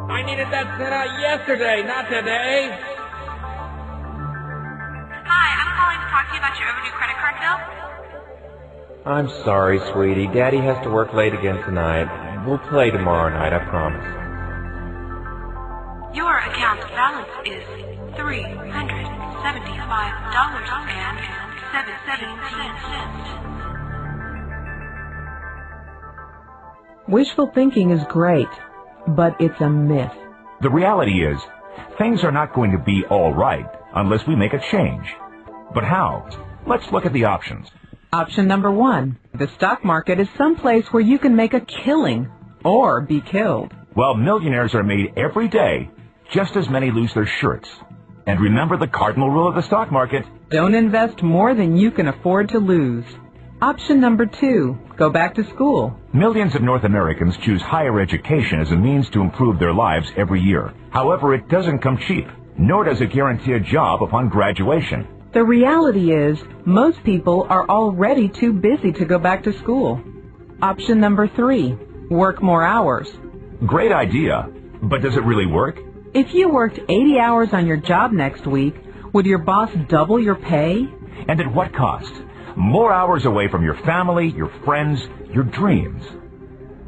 I needed that sent out yesterday, not today. Hi, I'm calling to talk to you about your overdue credit card bill. I'm sorry, sweetie. Daddy has to work late again tonight. We'll play tomorrow night, I promise. Your account balance is $375.17. Wishful thinking is great, but it's a myth. The reality is, things are not going to be all right unless we make a change. But how? Let's look at the options. Option number 1. The stock market is someplace where you can make a killing or be killed. Well, millionaires are made every day, just as many lose their shirts. And remember the cardinal rule of the stock market. Don't invest more than you can afford to lose. Option number 2. Go back to school. Millions of North Americans choose higher education as a means to improve their lives every year. However, it doesn't come cheap, nor does it guarantee a job upon graduation. The reality is, most people are already too busy to go back to school. Option number 3. Work more hours. Great idea, but does it really work? If you worked 80 hours on your job next week, would your boss double your pay? And at what cost? More hours away from your family, your friends, your dreams.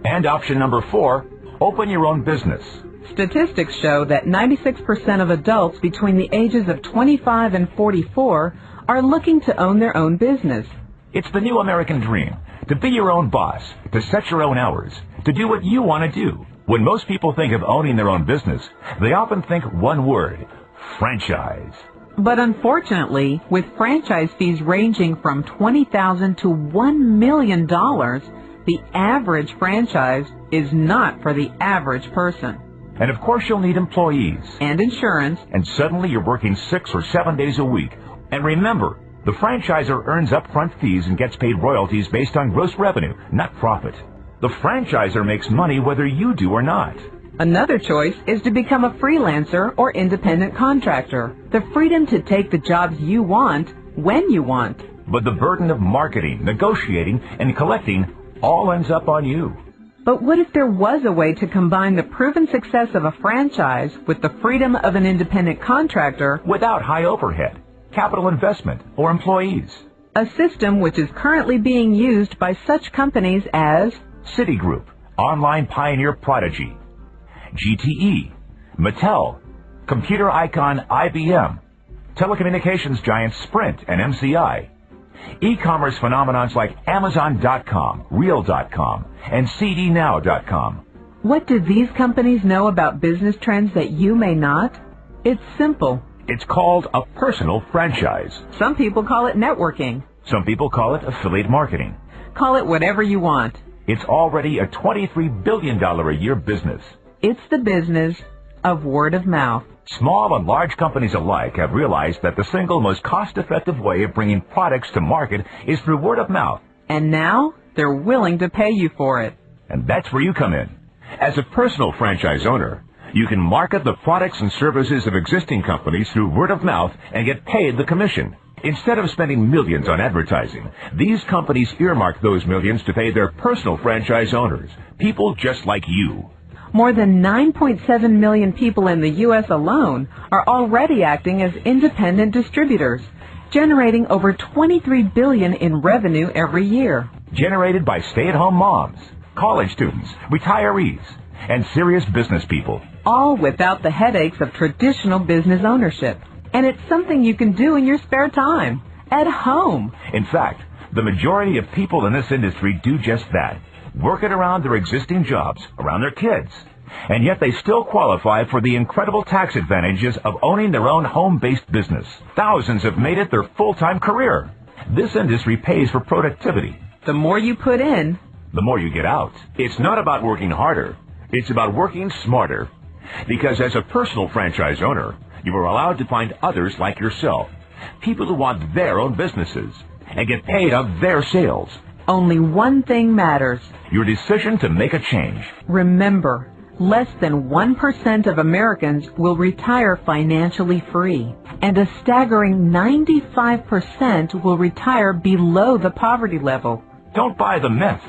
And option number 4, open your own business. Statistics show that 96% of adults between the ages of 25 and 44 are looking to own their own business. It's the new American dream, to be your own boss, to set your own hours, to do what you want to do. When most people think of owning their own business, they often think one word: franchise. But unfortunately, with franchise fees ranging from $20,000 to $1 million, the average franchise is not for the average person. And of course you'll need employees. And insurance. And suddenly you're working 6 or 7 days a week. And remember, the franchisor earns upfront fees and gets paid royalties based on gross revenue, not profit. The franchisor makes money whether you do or not. Another choice is to become a freelancer or independent contractor. The freedom to take the jobs you want, when you want. But the burden of marketing, negotiating, and collecting all ends up on you. But what if there was a way to combine the proven success of a franchise with the freedom of an independent contractor without high overhead, capital investment, or employees? A system which is currently being used by such companies as Citigroup, Online Pioneer Prodigy, GTE, Mattel, computer icon IBM, telecommunications giants Sprint and MCI, e-commerce phenomenons like Amazon.com, Real.com, and CDNow.com. What do these companies know about business trends that you may not? It's simple. It's called a personal franchise. Some people call it networking. Some people call it affiliate marketing. Call it whatever you want. It's already a $23 billion a year business. It's the business of word of mouth. Small and large companies alike have realized that the single most cost-effective way of bringing products to market is through word of mouth. And now they're willing to pay you for it. And that's where you come in. As a personal franchise owner, you can market the products and services of existing companies through word of mouth and get paid the commission. Instead of spending millions on advertising, these companies earmark those millions to pay their personal franchise owners, people just like you. More than 9.7 million people in the U.S. alone are already acting as independent distributors, generating over $23 billion in revenue every year. Generated by stay-at-home moms, college students, retirees, and serious business people. All without the headaches of traditional business ownership. And it's something you can do in your spare time, at home. In fact, the majority of people in this industry do just that. Work it around their existing jobs, around their kids. And yet they still qualify for the incredible tax advantages of owning their own home-based business. Thousands have made it their full-time career. This industry pays for productivity. The more you put in, the more you get out. It's not about working harder. It's about working smarter. Because as a personal franchise owner, you are allowed to find others like yourself, people who want their own businesses, and get paid on their sales. Only one thing matters. Your decision to make a change. Remember, less than 1% of Americans will retire financially free, and a staggering 95% will retire below the poverty level. Don't buy the myth.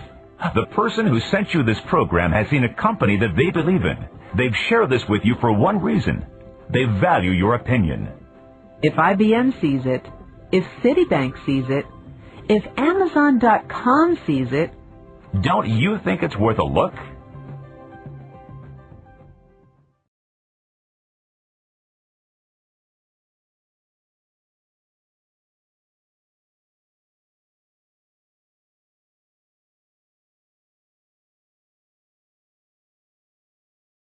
The person who sent you this program has seen a company that they believe in. They've shared this with you for one reason. They value your opinion. If IBM sees it, if Citibank sees it, if Amazon.com sees it, Don't you think it's worth a look?